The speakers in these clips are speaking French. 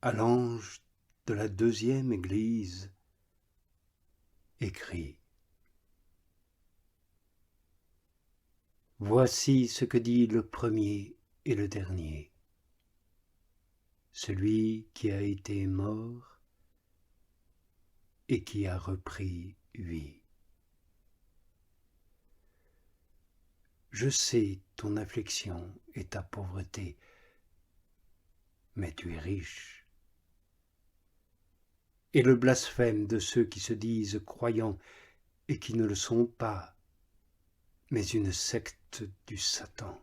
à l'ange de la deuxième église, écris. Voici ce que dit le premier et le dernier, celui qui a été mort et qui a repris vie. Je sais ton affliction et ta pauvreté, mais tu es riche. Et le blasphème de ceux qui se disent croyants et qui ne le sont pas, mais une secte du Satan.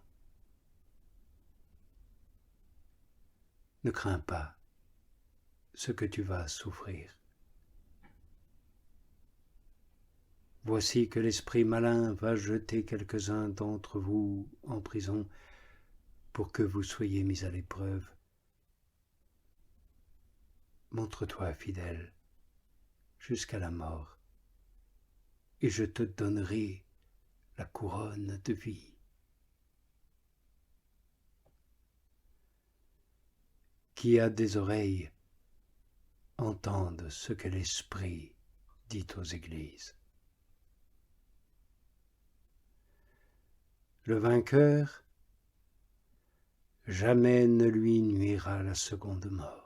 Ne crains pas ce que tu vas souffrir. Voici que l'esprit malin va jeter quelques-uns d'entre vous en prison pour que vous soyez mis à l'épreuve. Montre-toi fidèle jusqu'à la mort, et je te donnerai la couronne de vie. Qui a des oreilles, entende ce que l'Esprit dit aux églises. Le vainqueur, jamais ne lui nuira la seconde mort.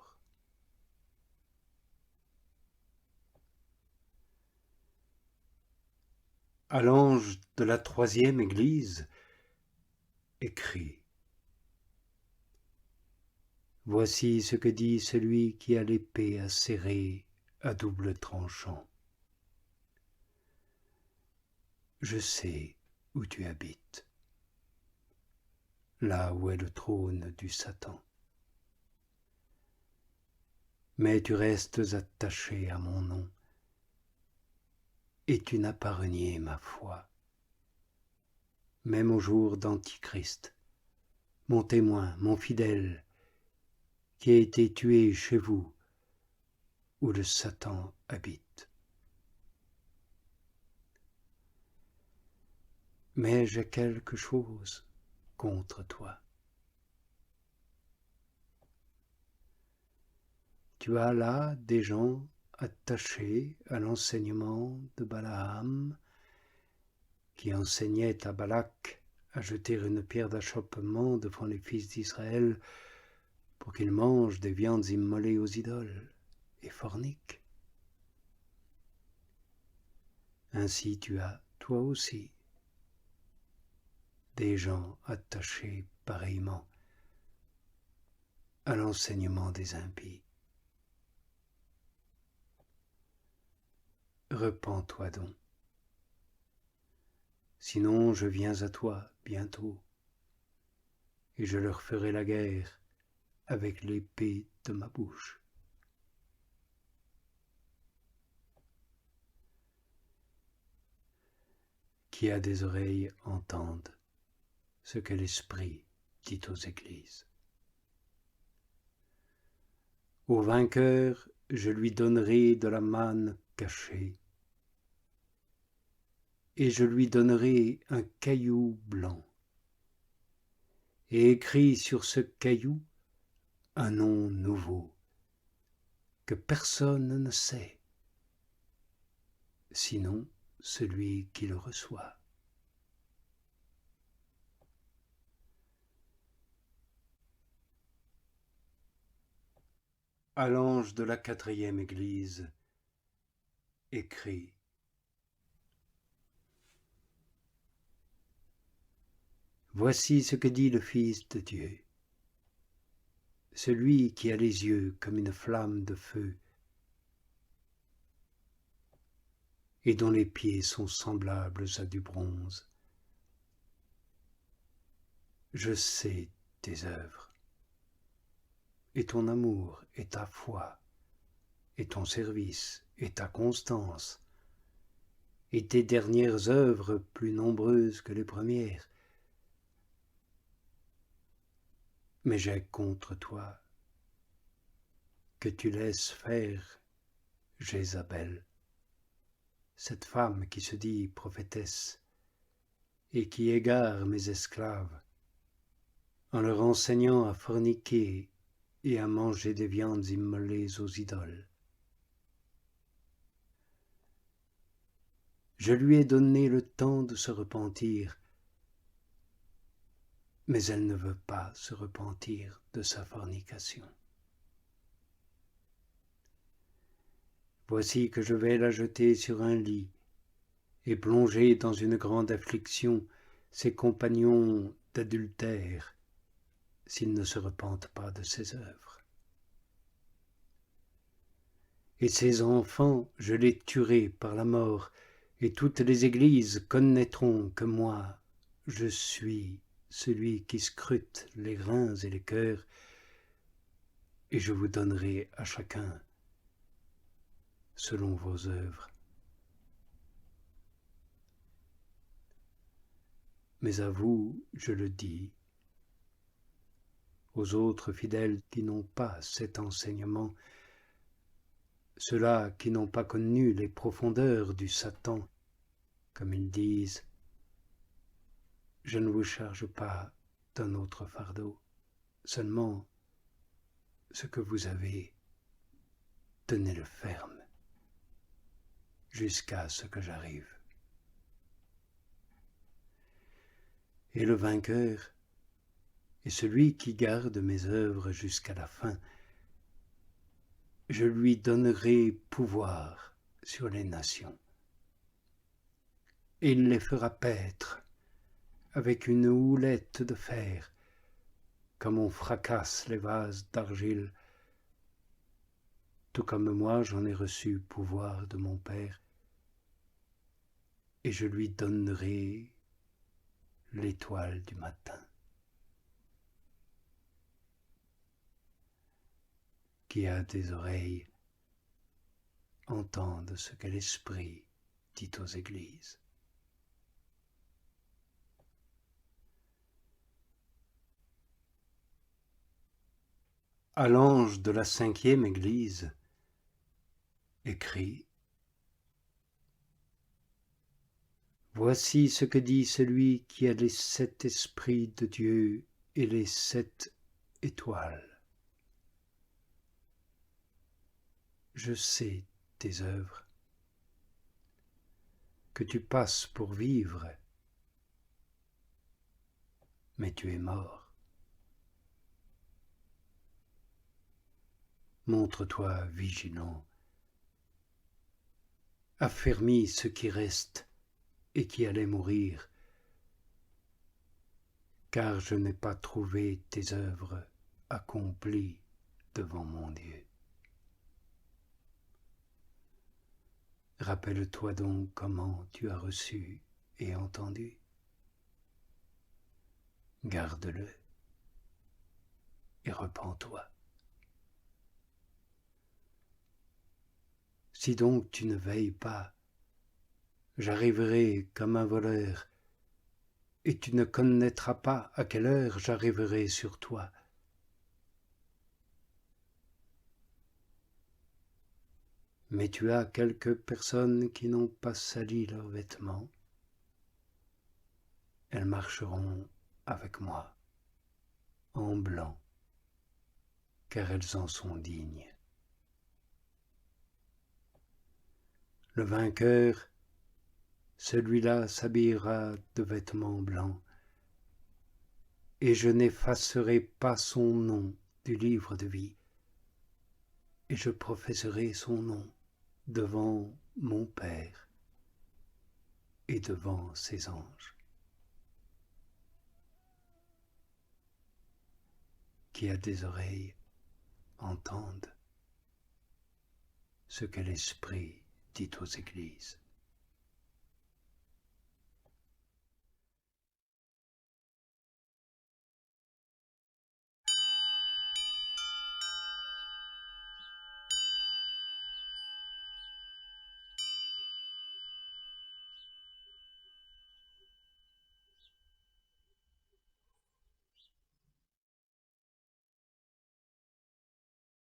À l'ange de la troisième église, écrit. Voici ce que dit celui qui a l'épée acérée à double tranchant. Je sais où tu habites, là où est le trône du Satan. Mais tu restes attaché à mon nom, et tu n'as pas renié ma foi. Même au jour d'Antichrist, mon témoin, mon fidèle, qui a été tué chez vous, où le Satan habite. Mais j'ai quelque chose contre toi. Tu as là des gens attachés à l'enseignement de Balaam, qui enseignait à Balak à jeter une pierre d'achoppement devant les fils d'Israël pour qu'ils mangent des viandes immolées aux idoles et forniquent. Ainsi tu as, toi aussi, des gens attachés pareillement à l'enseignement des impies. Repens-toi donc, sinon je viens à toi bientôt, et je leur ferai la guerre avec l'épée de ma bouche. Qui a des oreilles entende ce que l'Esprit dit aux églises. Au vainqueur, je lui donnerai de la manne cachée, et je lui donnerai un caillou blanc, et écrit sur ce caillou un nom nouveau, que personne ne sait, sinon celui qui le reçoit. À l'ange de la quatrième église, écrit. Voici ce que dit le Fils de Dieu, celui qui a les yeux comme une flamme de feu, et dont les pieds sont semblables à du bronze. Je sais tes œuvres, et ton amour, et ta foi, et ton service, et ta constance, et tes dernières œuvres plus nombreuses que les premières. Mais j'ai contre toi que tu laisses faire Jézabel, cette femme qui se dit prophétesse, et qui égare mes esclaves, en leur enseignant à forniquer et à manger des viandes immolées aux idoles. Je lui ai donné le temps de se repentir, mais elle ne veut pas se repentir de sa fornication. Voici que je vais la jeter sur un lit et plonger dans une grande affliction ses compagnons d'adultère, s'ils ne se repentent pas de ses œuvres. Et ses enfants, je les tuerai par la mort, et toutes les églises connaîtront que moi, je suis celui qui scrute les reins et les cœurs, et je vous donnerai à chacun selon vos œuvres. Mais à vous, je le dis, aux autres fidèles qui n'ont pas cet enseignement, ceux-là qui n'ont pas connu les profondeurs du Satan, comme ils disent, je ne vous charge pas d'un autre fardeau, seulement ce que vous avez, tenez-le ferme, jusqu'à ce que j'arrive. Et le vainqueur est celui qui garde mes œuvres jusqu'à la fin. Je lui donnerai pouvoir sur les nations. Et il les fera paître avec une houlette de fer, comme on fracasse les vases d'argile, tout comme moi j'en ai reçu pouvoir de mon Père, et je lui donnerai l'étoile du matin. Qui a des oreilles, entende ce que l'Esprit dit aux églises. À l'ange de la 5e église, écrit: Voici ce que dit celui qui a les 7 esprits de Dieu et les 7 étoiles. Je sais tes œuvres, que tu passes pour vivre, mais tu es mort. Montre-toi vigilant, affermis ce qui reste et qui allait mourir, car je n'ai pas trouvé tes œuvres accomplies devant mon Dieu. Rappelle-toi donc comment tu as reçu et entendu. Garde-le et repens-toi. Si donc tu ne veilles pas, j'arriverai comme un voleur, et tu ne connaîtras pas à quelle heure j'arriverai sur toi. Mais tu as quelques personnes qui n'ont pas sali leurs vêtements. Elles marcheront avec moi, en blanc, car elles en sont dignes. Le vainqueur, celui-là s'habillera de vêtements blancs, et je n'effacerai pas son nom du livre de vie, et je professerai son nom devant mon Père et devant ses anges. Qui a des oreilles, entende ce que l'Esprit dit aux églises.